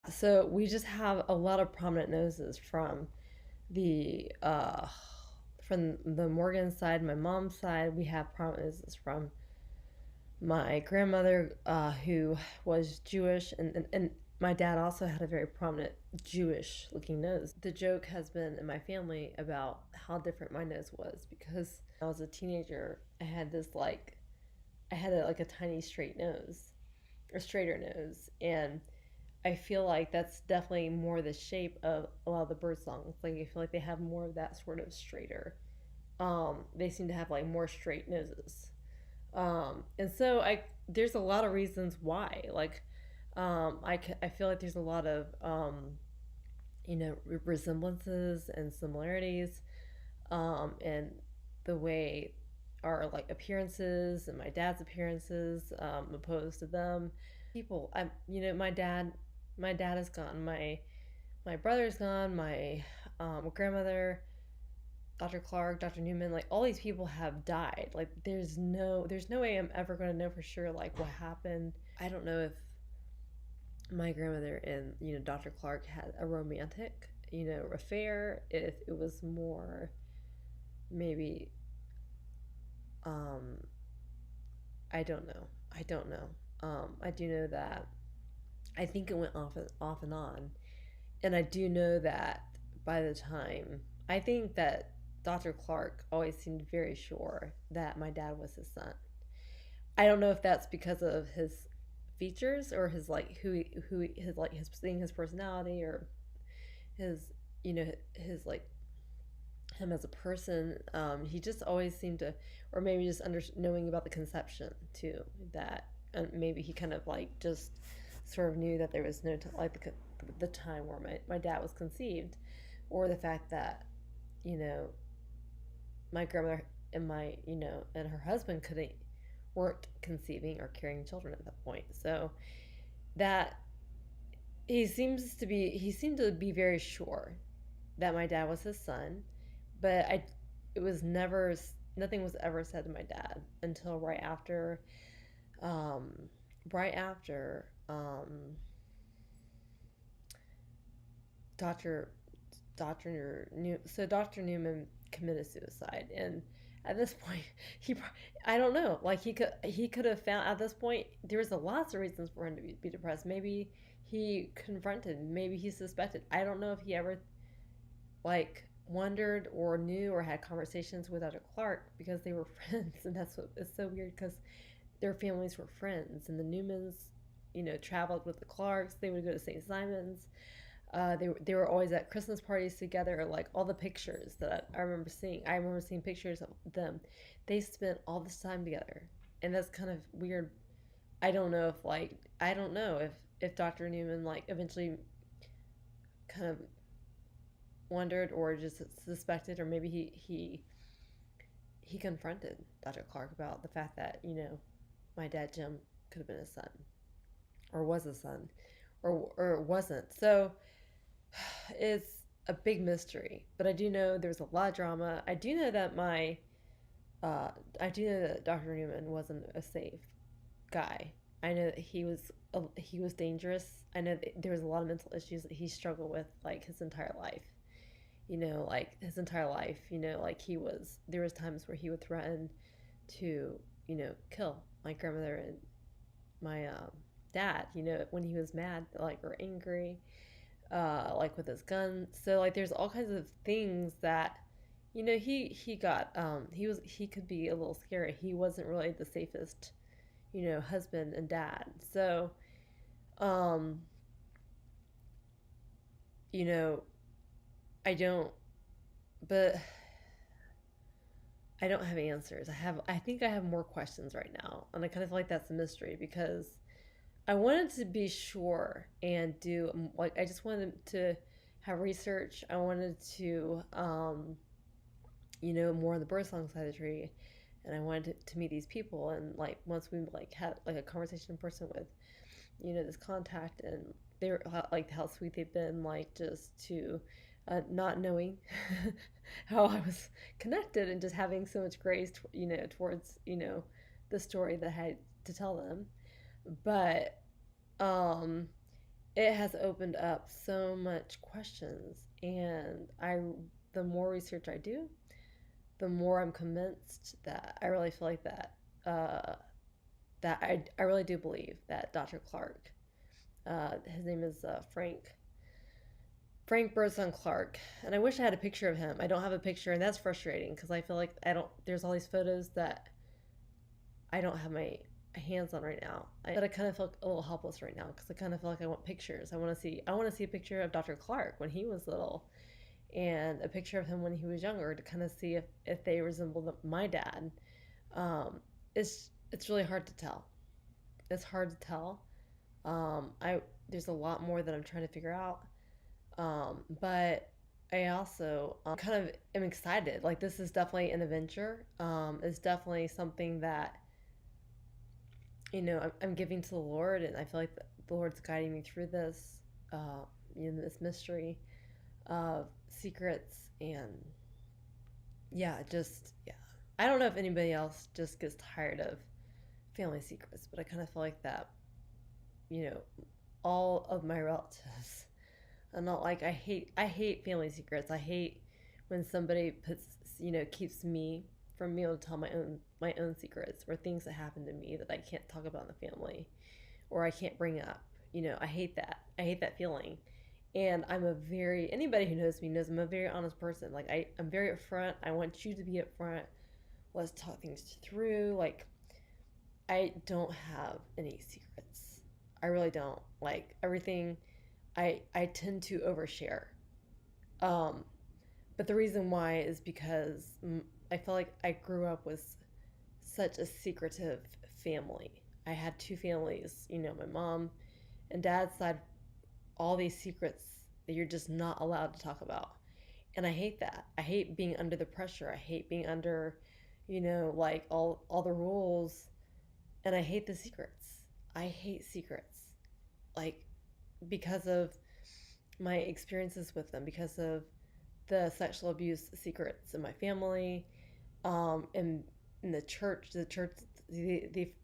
So we just have a lot of prominent noses the uh, from the Morgan side, my mom's side. We have prominent noses from my grandmother, who was Jewish, and my dad also had a very prominent Jewish looking nose. The joke has been in my family about how different my nose was because when I was a teenager, I had like a tiny straight nose, or straighter nose, and I feel like that's definitely more the shape of a lot of the bird songs. Like I feel like they have more of that sort of straighter. They seem to have like more straight noses. And so I there's a lot of reasons why. I feel like there's a lot of resemblances and similarities, and the way our like appearances and my dad's appearances, opposed to them. People, my dad is gone. My brother's gone. My grandmother, Dr. Clark, Dr. Newman, like all these people have died. Like there's no way I'm ever going to know for sure like what happened. I don't know if my grandmother and Dr. Clark had a romantic affair, if it was more maybe, um I don't know. I don't know. I do know that I think it went off and on, and I do know that by the time I think that Dr. Clark always seemed very sure that my dad was his son. I don't know if that's because of his features or his like his like his seeing his personality, or his his like him as a person. He just always seemed to, or maybe just knowing about the conception too. That maybe he kind of like just sort of knew that there was no the time where my dad was conceived, or the fact that you know my grandmother and my and her husband couldn't weren't conceiving or carrying children at that point. So that he seemed to be very sure that my dad was his son, but I it was never nothing was ever said to my dad until um right after Dr. Dr. Newman committed suicide, and at this point he I don't know, like he could have found, at this point there was a lots of reasons for him to be depressed. Maybe he confronted, maybe he suspected. I don't know if he ever like wondered or knew or had conversations with Dr. Clark, because they were friends, and that's what is so weird, because their families were friends, and the Newmans, traveled with the Clarks. They would go to St. Simon's. They were always at Christmas parties together. Like all the pictures that I remember seeing pictures of them. They spent all this time together, and that's kind of weird. I don't know if Dr. Newman like eventually kind of wondered or just suspected, or maybe he confronted Dr. Clark about the fact that my dad Jim could have been his son, or was a son, or wasn't. So it's a big mystery. But I do know there's a lot of drama. I do know that Dr. Newman wasn't a safe guy. I know that he was dangerous. I know that there was a lot of mental issues that he struggled with like his entire life. Like his entire life, like there was times where he would threaten to, kill my grandmother and my dad, when he was mad, like, or angry, like with his gun. So like there's all kinds of things that, he could be a little scary. He wasn't really the safest, husband and dad. So, um, you know, I don't, but I don't have answers. I think I have more questions right now. And I kind of feel like that's a mystery, because I wanted to be sure and do, like, I just wanted to have research. I wanted to, more on the birdsong side of the tree. And I wanted to meet these people. And like, once we like had like a conversation in person with, this contact, and they were like how sweet they've been, like just to not knowing how I was connected, and just having so much grace, towards the story that I had to tell them. But um, it has opened up so much questions, and the more research I do, the more I'm convinced that I really feel like uh, that I really do believe that Dr. Clark, his name is Frank Burzon Clark, and I wish I had a picture of him. I don't have a picture, and that's frustrating because I feel like I don't. There's all these photos that I don't have my hands on right now. But I kind of feel a little helpless right now because I kind of feel like I want pictures. I want to see. I want to see a picture of Dr. Clark when he was little, and a picture of him when he was younger to kind of see if they resemble my dad. It's really hard to tell. It's hard to tell. I There's a lot more that I'm trying to figure out. But I also kind of am excited. Like this is definitely an adventure. It's definitely something that I'm giving to the Lord, and I feel like the Lord's guiding me through this, this mystery of secrets, and yeah. I don't know if anybody else just gets tired of family secrets, but I kind of feel like that. You know, all of my relatives. I'm not like I hate family secrets. I hate when somebody keeps me from being able to tell my own secrets or things that happen to me that I can't talk about in the family or I can't bring up. I hate that. I hate that feeling. And anybody who knows me knows I'm a very honest person. Like I'm very upfront. I want you to be upfront. Let's talk things through. Like I don't have any secrets. I really don't. Like everything I tend to overshare. Um, but the reason why is because I feel like I grew up with such a secretive family. I had two families, my mom and dad's side, all these secrets that you're just not allowed to talk about. And I hate that. I hate being under the pressure. I hate being under, like all the rules, and I hate the secrets. I hate secrets. Like because of my experiences with them, because of the sexual abuse secrets in my family, and in the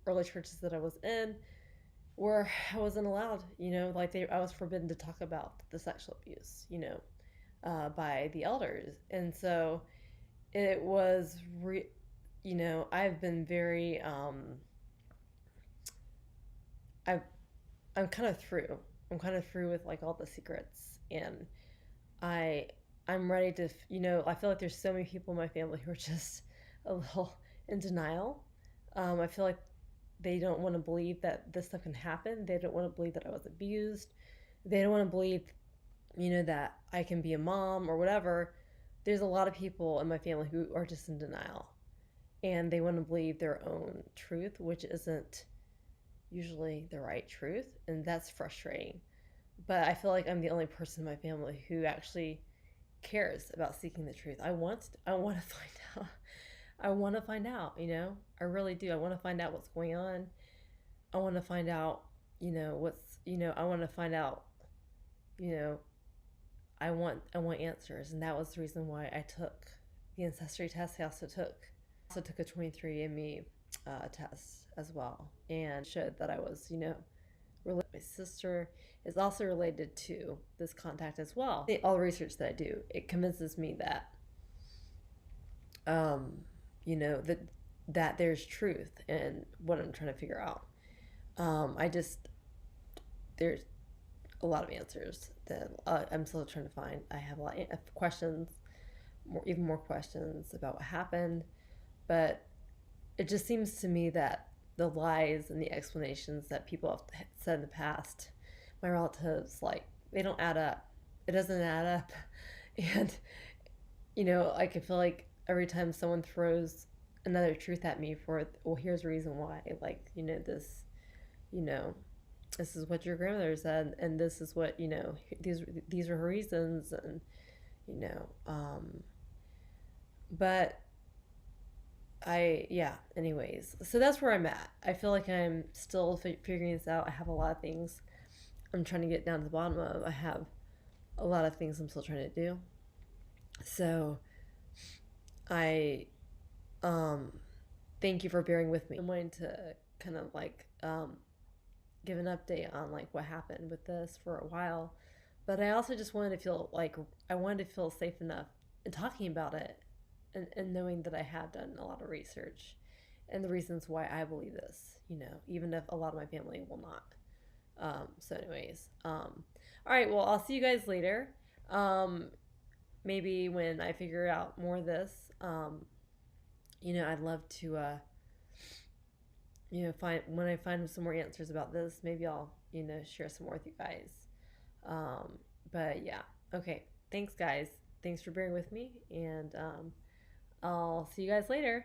early churches that I was in, where I wasn't allowed, I was forbidden to talk about the sexual abuse, by the elders, and so it was, I've been very, I've I'm kind of through. I'm kind of through with like all the secrets, and I I'm ready to, I feel like there's so many people in my family who are just a little in denial. I feel like they don't want to believe that this stuff can happen. They don't want to believe that I was abused. They don't want to believe, that I can be a mom or whatever. There's a lot of people in my family who are just in denial, and they want to believe their own truth, which isn't usually the right truth, and that's frustrating. But I feel like I'm the only person in my family who actually cares about seeking the truth. I want to find out. I want to find out, I really do. I want to find out what's going on. I want to find out, I want to find out, you know, I want answers, and that was the reason why I took the ancestry test. I also took a 23andMe test as well, and showed that I was, related. My sister is also related to this contact as well. All the research that I do, it convinces me that, um, that there's truth in what I'm trying to figure out. I just there's a lot of answers that I'm still trying to find. I have a lot of questions, even more questions about what happened, but it just seems to me that the lies and the explanations that people have said in the past, my relatives, like, they don't add up. It doesn't add up. And, I can feel like every time someone throws another truth at me for, well, here's the reason why, like, you know, this is what your grandmother said, and this is what, these are her reasons, and, you know, um, but yeah, anyways. So that's where I'm at. I feel like I'm still figuring this out. I have a lot of things I'm trying to get down to the bottom of. I have a lot of things I'm still trying to do. So I um thank you for bearing with me. I'm wanting to kind of like give an update on like what happened with this for a while. But I also just wanted to feel like I wanted to feel safe enough in talking about it, and knowing that I have done a lot of research and the reasons why I believe this, even if a lot of my family will not. So, anyways, all right, well, I'll see you guys later. Um, Maybe when I figure out more of this, I'd love to, find when I find some more answers about this, maybe I'll, share some more with you guys. Um, but yeah, okay. Thanks, guys. Thanks for bearing with me, and I'll see you guys later.